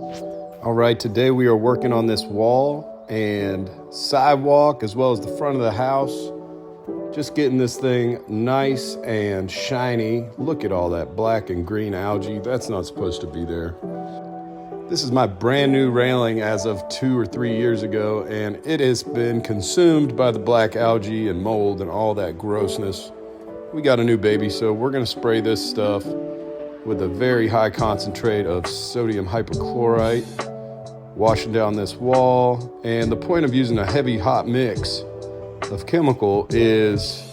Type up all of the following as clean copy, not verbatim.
All right, today we are working on this wall and sidewalk as well as the front of the house. Just getting this thing nice and shiny. Look at all that black and green algae. That's not supposed to be there. This is my brand new railing as of 2 or 3 years ago, and it has been consumed by the black algae and mold and all that grossness. We got a new baby, so we're gonna spray this stuff with a very high concentrate of sodium hypochlorite, washing down this wall. And the point of using a heavy hot mix of chemical is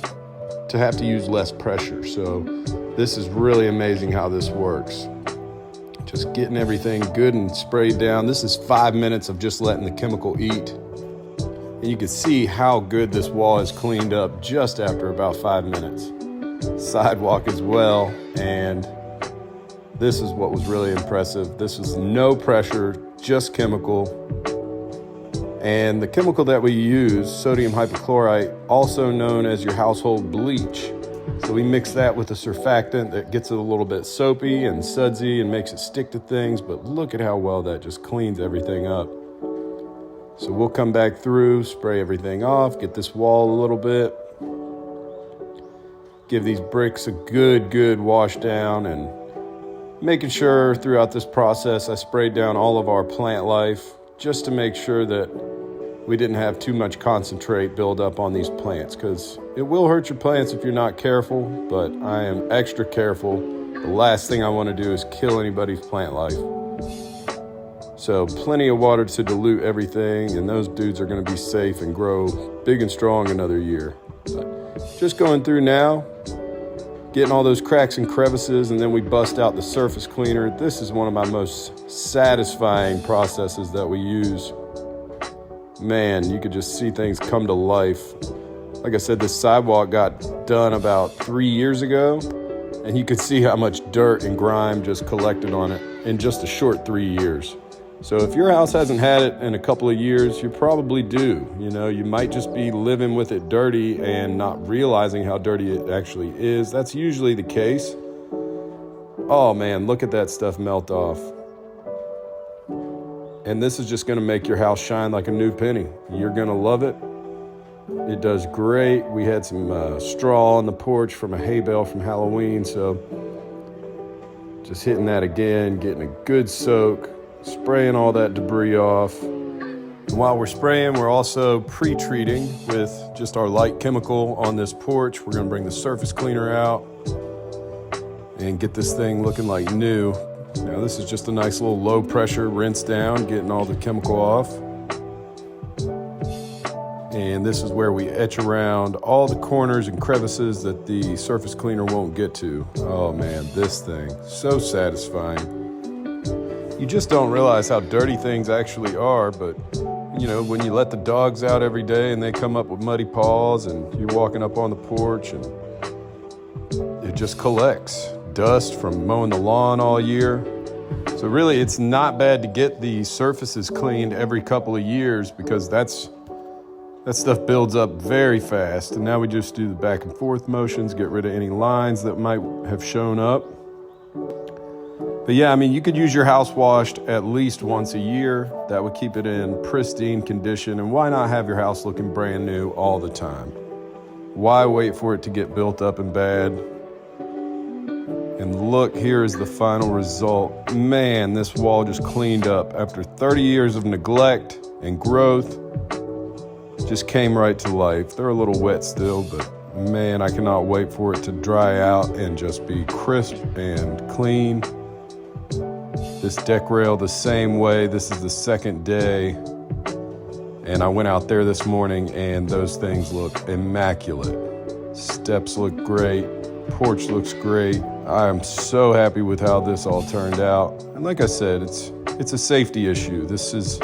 to have to use less pressure. So this is really amazing how this works. Just getting everything good and sprayed down. This is 5 minutes of just letting the chemical eat. And you can see how good this wall is cleaned up just after about 5 minutes. Sidewalk as well, and this is what was really impressive. This was no pressure, just chemical. And the chemical that we use, sodium hypochlorite, also known as your household bleach. So we mix that with a surfactant that gets it a little bit soapy and sudsy and makes it stick to things, but look at how well that just cleans everything up. So we'll come back through, spray everything off, get this wall a little bit, give these bricks a good wash down, and making sure throughout this process I sprayed down all of our plant life just to make sure that we didn't have too much concentrate build up on these plants, because it will hurt your plants if you're not careful, but I am extra careful. The last thing I want to do is kill anybody's plant life. So plenty of water to dilute everything, and those dudes are going to be safe and grow big and strong another year. But just going through now, getting all those cracks and crevices, and then we bust out the surface cleaner. This is one of my most satisfying processes that we use. Man, you could just see things come to life. Like I said, this sidewalk got done about 3 years ago, and you could see how much dirt and grime just collected on it in just a short 3 years. So if your house hasn't had it in a couple of years, you probably do. You know, you might just be living with it dirty and not realizing how dirty it actually is. That's usually the case. Oh man, look at that stuff melt off. And this is just gonna make your house shine like a new penny. You're gonna love it. It does great. We had some straw on the porch from a hay bale from Halloween, so just hitting that again, getting a good soak, spraying all that debris off. And while we're spraying, we're also pre-treating with just our light chemical on this porch. We're gonna bring the surface cleaner out and get this thing looking like new. Now this is just a nice little low pressure rinse down, getting all the chemical off. And this is where we etch around all the corners and crevices that the surface cleaner won't get to. Oh man, this thing, so satisfying. You just don't realize how dirty things actually are, but you know, when you let the dogs out every day and they come up with muddy paws and you're walking up on the porch and it just collects dust from mowing the lawn all year. So really, it's not bad to get the surfaces cleaned every couple of years, because that stuff builds up very fast. And now we just do the back and forth motions, get rid of any lines that might have shown up. But yeah, I mean, you could use your house washed at least once a year. That would keep it in pristine condition. And why not have your house looking brand new all the time? Why wait for it to get built up and bad? And look, here is the final result. Man, this wall just cleaned up. After 30 years of neglect and growth, just came right to life. They're a little wet still, but man, I cannot wait for it to dry out and just be crisp and clean. This deck rail the same way. This is the second day, and I went out there this morning and those things look immaculate. Steps look great, porch looks great. I am so happy with how this all turned out. And like I said, it's a safety issue. This is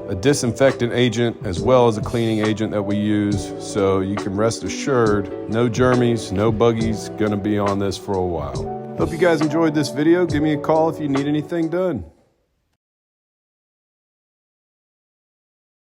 a disinfectant agent as well as a cleaning agent that we use, so you can rest assured no germies, no buggies gonna be on this for a while. Hope you guys enjoyed this video. Give me a call if you need anything done.